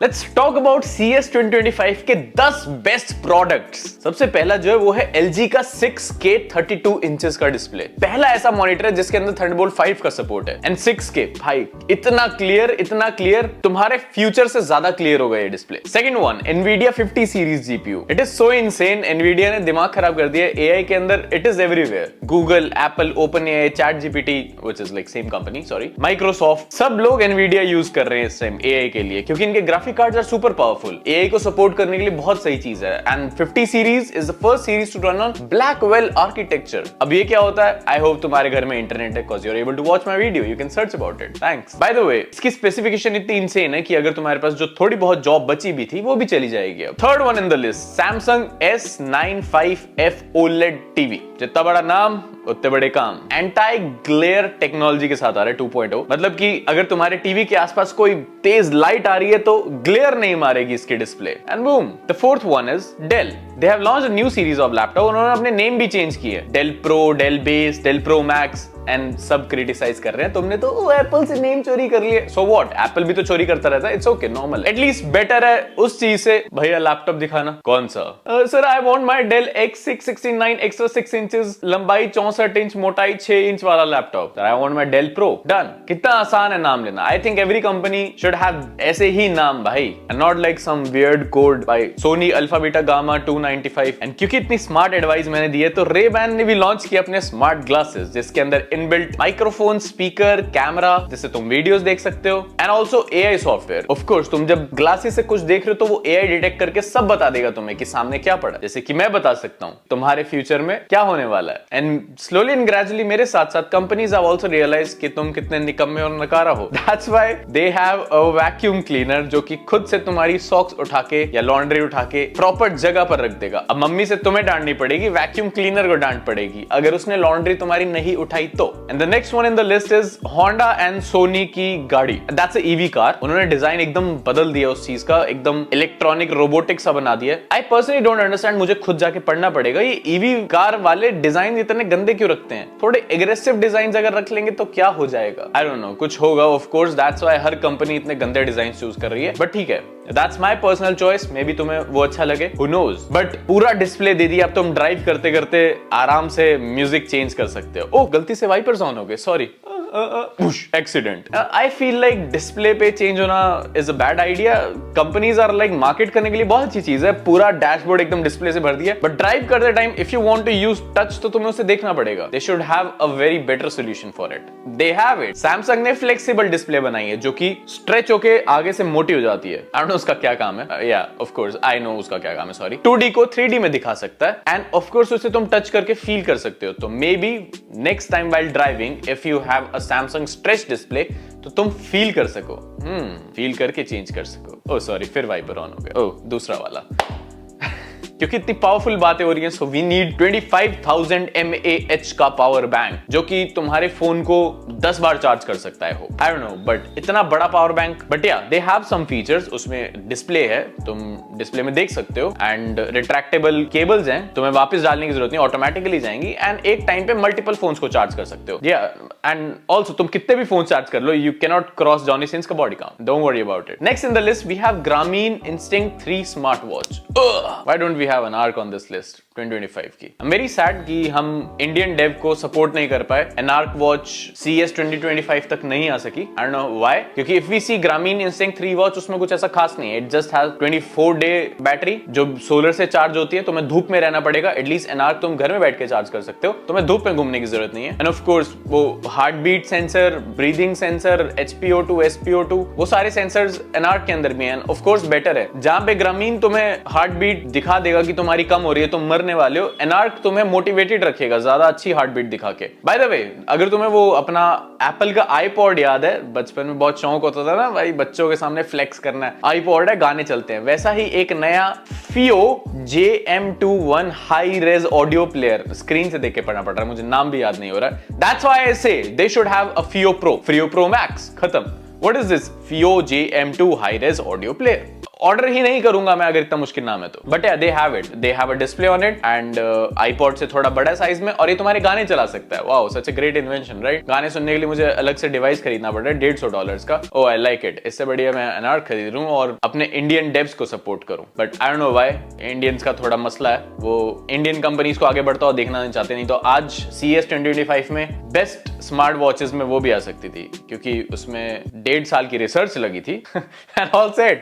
Let's talk about CES 2025 के 10 best products. सबसे पहला जो है वो है LG का 6K 32 इंचेस का डिस्प्ले। पहला ऐसा मॉनिटर है जिसके अंदर Thunderbolt 5 का सपोर्ट है एंड 6K भाई इतना क्लियर तुम्हारे फ्यूचर से ज्यादा क्लियर होगा ये display. Second one Nvidia 50 series GPU। It is so insane, Nvidia ने दिमाग खराब कर दिया। AI के अंदर it is everywhere. Google, Apple, OpenAI, ChatGPT which is like same company, sorry, Microsoft, सब लोग Nvidia यूज कर रहे हैं इस टाइम AI के लिए क्योंकि इनके graphic cards are super powerful. AI को सपोर्ट करने के लिए बहुत सही चीज है and 50 series is the first series to run on Blackwell architecture. अब ये क्या होता है? आई होप तुम्हारे घर में इंटरनेट है because you are able to watch my video, you can search about it. Thanks. By the way, इसकी स्पेसिफिकेशन इतनी इंसेन है कि अगर तुम्हारे पास जो थोड़ी बहुत जॉब बची भी थी वो भी चली जाएगी। अब third one in the list Samsung S95F OLED TV. जितना बड़ा नाम उतने बड़े काम। एंटी ग्लेयर टेक्नोलॉजी के साथ आ रहा है 2.0। मतलब कि अगर तुम्हारे टीवी के आसपास कोई तेज लाइट आ रही है तो ग्लेयर नहीं मारेगी इसकी display. And boom. The fourth one is Dell. They have launched a new series of laptop. उन्होंने अपने नेम भी चेंज किए, Dell pro, Dell base, Dell pro max and सब क्रिटिसाइज कर रहे हैं तुमने तो एप्पल से नेम चोरी कर लिया। सो व्हाट, एप्पल भी तो चोरी करता रहता है, it's okay, normal. At least better है उस चीज से भैया लैपटॉप दिखाना। कौन सा? Sir I want my Dell X669 extra 6 inches, लंबाई 64 इंच, मोटाई 6 इंच वाला laptop. Sir I want my Dell pro. Done. कितना आसान है नाम लेना। I think every company should have ऐसे ही नाम भाई, and not like some weird code by Sony alpha beta gamma 295। And क्योंकि इतनी स्मार्ट एडवाइस मैंने दी है तो Ray-Ban ने भी लॉन्च किया अपने स्मार्ट ग्लासेस जिसके अंदर इनबिल्ट माइक्रोफोन, स्पीकर, कैमरा जिससे तुम वीडियोस देख सकते हो and also AI software. Of course तुम जब ग्लासेस से कुछ देख रहे हो तो वो AI डिटेक्ट करके सब बता देगा तुम्हें कि सामने क्या पड़ा। जैसे कि मैं बता सकता हूं तुम्हारे फ्यूचर में क्या होने वाला है। एंड स्लोली एंड ग्रेजुअली मेरे साथ साथ कंपनीज हैव आल्सो रियलाइज कि तुम कितने निकम्मे और नकारा हो। That's why they have a vacuum cleaner जो कि खुद से तुम्हारी सॉक्स उठा के या लॉन्ड्री उठा के प्रॉपर जगह पर रख देगा। अब मम्मी से तुम्हें डांटनी पड़ेगी, वैक्यूम क्लीनर को डांट पड़ेगी अगर उसने लॉन्ड्री तुम्हारी नहीं उठाई तो। And the next one in the list is Honda and Sony की गाड़ी। That's a EV car. उन्होंने डिजाइन एकदम बदल दिया उस चीज का, एकदम इलेक्ट्रॉनिक रोबोटिक सा बना दिया। आई पर्सनली डोंट अंडरस्टैंड, मुझे खुद जाके पढ़ना पड़ेगा ये EV कार वाले डिजाइन इतने गंदे क्यों रखते हैं। थोड़े एग्रेसिव डिजाइन अगर रख लेंगे तो क्या हो जाएगा। आई डोंट नो, कुछ होगा of course. That's why her company इतने गंदे डिजाइन चूज कर रही है, बट ठीक है, that's my personal choice. May be तुम्हें वो अच्छा लगे, हु नोज। बट पूरा डिस्प्ले दे दिया, अब तुम ड्राइव करते करते आराम से म्यूजिक चेंज कर सकते हो। ओह, गलती से वाइपर्स ऑन हो गए, sorry, accident. I feel like display पे चेंज होना is a bad idea. Companies are like market करने के लिए बहुत अच्छी चीज है, पूरा डैशबोर्ड एकदम डिस्प्ले से भर दिया, बट ड्राइव करते time if you want to use touch तो तुम्हें उसे देखना पड़ेगा। They should have a very better solution for it. They have it. Samsung ने फ्लेक्सिबल डिस्प्ले बनाई है जो कि स्ट्रेच होके आगे से मोटी हो जाती है। आई डोंट नो उसका क्या काम है। या ऑफ कोर्स आई नो उसका क्या काम है, सॉरी। 2D को 3D में दिखा सकता है एंड ऑफ कोर्स उसे तुम टच करके फील कर सकते हो। तो may be next time while driving if you have a Samsung stretch display तो तुम फील कर सको, फील करके चेंज कर सको। ओह सॉरी, फिर वाइपर ऑन हो गया। ओह, दूसरा वाला। क्योंकि इतनी पावरफुल बातें हो रही हैं, सो वी नीड 25,000 mAh का पावर बैंक जो कि तुम्हारे फोन को 10 बार चार्ज कर सकता है। आई डोंट नो, बट इतना बड़ा पावर बैंक। बट या दे हैव सम फीचर्स। उसमें डिस्प्ले है, तुम डिस्प्ले में देख सकते हो एंड रिट्रैक्टेबल केबल्स हैं, तुम्हें वापस डालने की जरूरत नहीं, ऑटोमेटिकली जाएंगी एंड एक टाइम पे मल्टीपल फोन्स को चार्ज कर सकते हो। या एंड ऑल्सो तुम कितने भी फोन चार्ज कर लो, you can not cross Johnny Sins का body count. Don't worry about it. Next in the list we have Garmin Instinct 3 smart watch. Why don't we have an arc on this list 2025 की? मेरी sad कि हम Indian Dave को support नहीं कर पाए। Anarch watch CES 2025 तक नहीं आ सकी। आई डोंट नो व्हाई, क्योंकि if we see Garmin Instinct 3 watch उसमें कुछ ऐसा खास नहीं है। It just has 24 day battery जो सोलर से चार्ज होती है। तुम्हें धूप में रहना पड़ेगा। एटलीस्ट एनार्क तुम घर में बैठ के चार्ज कर सकते हो, तुम्हें धूप में घूमने की जरूरत नहीं है। एंड ऑफ कोर्स वो heart beat sensor, breathing sensor, HPO2, SPO2 वो सारे सेंसर्स एनार्क के अंदर भी हैं। ऑफ कोर्स बेटर है। जहां पे Garmin तुम्हें हार्ट बीट दिखा देगा कि तुम्हारी कम हो रही है, तुम मरने वाले हो, एनार्क तुम्हें मोटिवेटेड रखेगा ज्यादा अच्छी हार्ट बीट दिखा के। बाय द वे, अगर तुम्हें वो अपना एप्पल का iPod याद है, बचपन में बहुत शौक होता था ना भाई बच्चों के सामने फ्लेक्स करना है, iPod है, गाने चलते हैं, वैसा ही एक नया FiiO JM21 high res audio player. Screen से देख के पढ़ना पड़ रहा है, मुझे नाम भी याद नहीं हो रहा है। दैट्स व्हाई आई से दे should have a FiiO Pro, FiiO Pro Max। खत्म। What is this FiiO JM2 high res audio player? Order ही नहीं करूंगा मैं अगर इतना मुश्किल नाम है तो। But they have it, they have a display on it and iPod से थोड़ा बड़ा साइज में, और ये तुम्हारे गाने चला सकता है। Wow, such a great invention, right? गाने सुनने के लिए मुझे अलग से डिवाइस खरीदना पड़ रहा है $150 का। ओ आई लाइक इट। इससे बढ़िया मैं अनार खरीद लूं और अपने इंडियन डेब्स को सपोर्ट करूं। But I don't know why, Indians का थोड़ा मसला है, वो इंडियन कंपनीज को आगे बढ़ता हुआ देखना नहीं चाहते। नहीं तो आज CES 2025 में बेस्ट स्मार्ट वॉचेस में वो भी आ सकती थी, क्योंकि उसमें 1.5 साल की रिसर्च लगी थी एंड ऑल सेट।